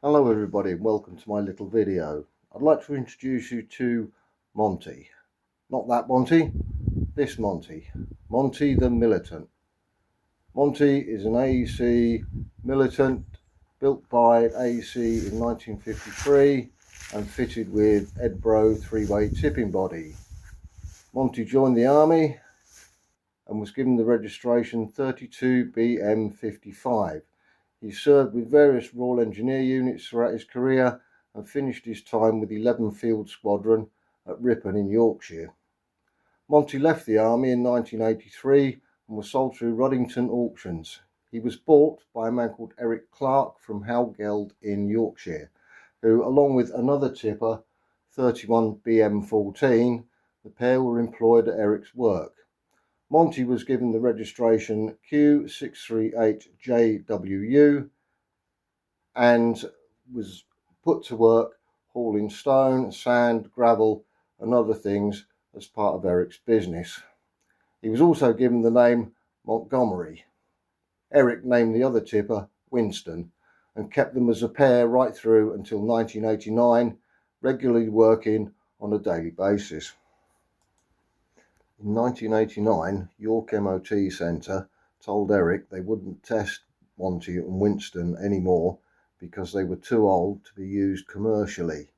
Hello everybody and welcome to my little video. I'd like to introduce you to Monty. Not that Monty, this Monty. Monty the Militant. Monty is an AEC Militant built by AEC in 1953 and fitted with Edbro 3-way tipping body. Monty joined the army and was given the registration 32BM55. He served with various Royal Engineer units throughout his career and finished his time with 11 Field Squadron at Ripon in Yorkshire. Monty left the army in 1983 and was sold through Ruddington auctions. He was bought by a man called Eric Clark from Howgeld in Yorkshire, who, along with another tipper, 31BM14, the pair were employed at Eric's work. Monty was given the registration Q638JWU and was put to work hauling stone, sand, gravel and other things as part of Eric's business. He was also given the name Montgomery. Eric named the other tipper Winston and kept them as a pair right through until 1989, regularly working on a daily basis. In 1989, York MOT Centre told Eric they wouldn't test Monty and Winston anymore because they were too old to be used commercially.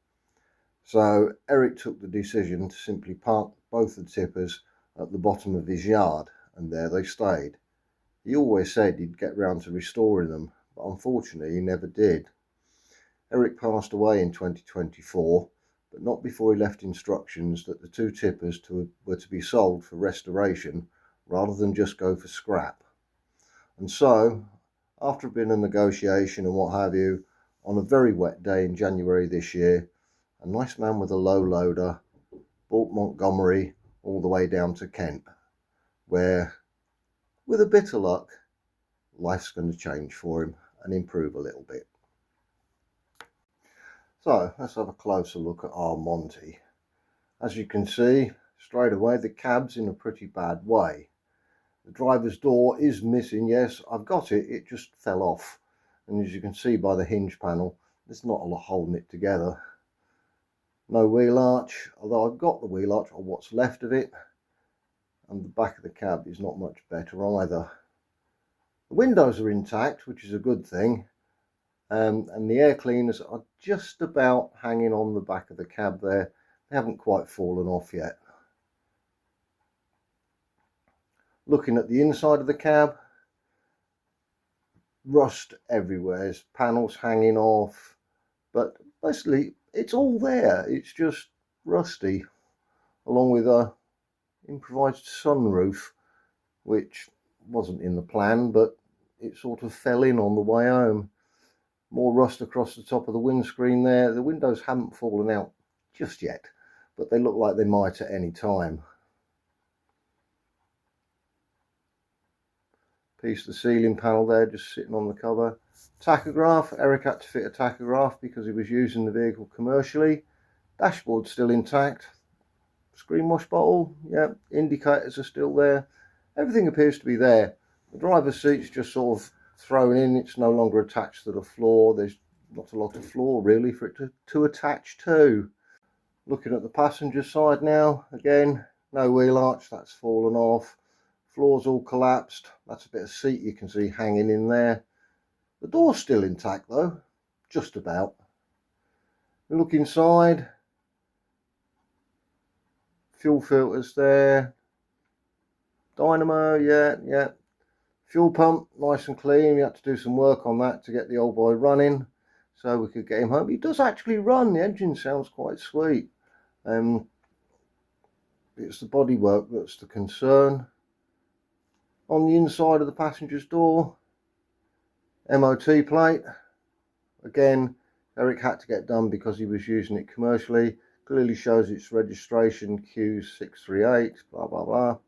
So Eric took the decision to simply park both the tippers at the bottom of his yard, and there they stayed. He always said he'd get round to restoring them, but unfortunately he never did. Eric passed away in 2024, but not before he left instructions that the two tippers were to be sold for restoration rather than just go for scrap. And so, after being a negotiation and what have you, on a very wet day in January this year, a nice man with a low loader brought Montgomery all the way down to Kent, where, with a bit of luck, life's going to change for him and improve a little bit. So let's have a closer look at our Monty. As you can see, straight away the cab's in a pretty bad way. The driver's door is missing. Yes, I've got it, it just fell off. And as you can see by the hinge panel, there's not a lot holding it together. No wheel arch, although I've got the wheel arch or what's left of it. And the back of the cab is not much better either. The windows are intact, which is a good thing. And the air cleaners are just about hanging on the back of the cab there. They haven't quite fallen off yet. Looking at the inside of the cab, rust everywhere. There's panels hanging off, but basically it's all there. It's just rusty, along with a improvised sunroof, which wasn't in the plan, but it sort of fell in on the way home. More rust across the top of the windscreen there. The windows haven't fallen out just yet, but they look like they might at any time. Piece of the ceiling panel there just sitting on the cover. Tachograph, Eric had to fit a tachograph because he was using the vehicle commercially. Dashboard still intact. Screen wash bottle, yeah, indicators are still there. Everything appears to be there. The driver's seat's just sort of thrown in, it's no longer attached to the floor. There's not a lot of floor really for it to attach to. Looking at the passenger side now, again, no wheel arch, that's fallen off. Floor's all collapsed. That's a bit of seat you can see hanging in there. The door's still intact though, just about. We look inside. Fuel filters there. Dynamo, yeah. Fuel pump, nice and clean. We had to do some work on that to get the old boy running so we could get him home. He does actually run. The engine sounds quite sweet. It's the bodywork that's the concern. On the inside of the passenger's door, MOT plate. Again, Eric had to get done because he was using it commercially. Clearly shows its registration Q638, blah, blah, blah.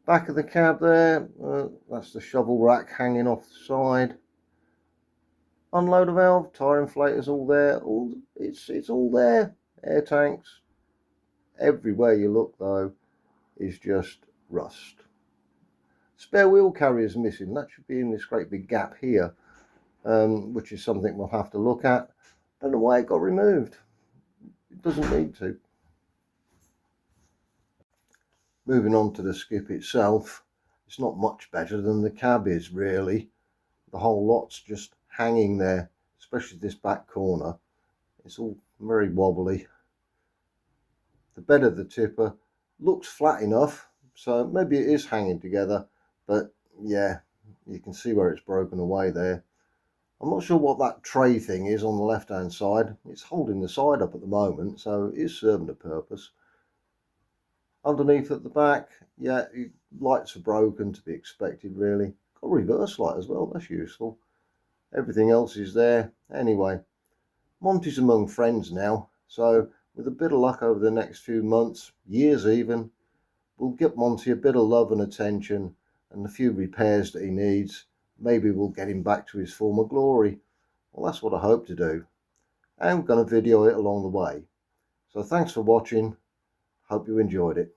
Back of the cab there, that's the shovel rack hanging off the side. Unloader valve, tyre inflators all there. It's all there. Air tanks. Everywhere you look though is just rust. Spare wheel carrier's missing. That should be in this great big gap here. which is something we'll have to look at. Don't know why it got removed. It doesn't need to. Moving on to the skip itself, it's not much better than the cab is, really. The whole lot's just hanging there, especially this back corner. It's all very wobbly. The bed of the tipper looks flat enough, so maybe it is hanging together, but yeah, you can see where it's broken away there. I'm not sure what that tray thing is on the left hand side. It's holding the side up at the moment, so it is serving a purpose. Underneath at the back, yeah, lights are broken, to be expected really. Got a reverse light as well, that's useful. Everything else is there. Anyway, Monty's among friends now, so with a bit of luck over the next few months, years even, we'll get Monty a bit of love and attention and a few repairs that he needs. Maybe we'll get him back to his former glory. Well, that's what I hope to do. And I'm going to video it along the way. So thanks for watching. Hope you enjoyed it.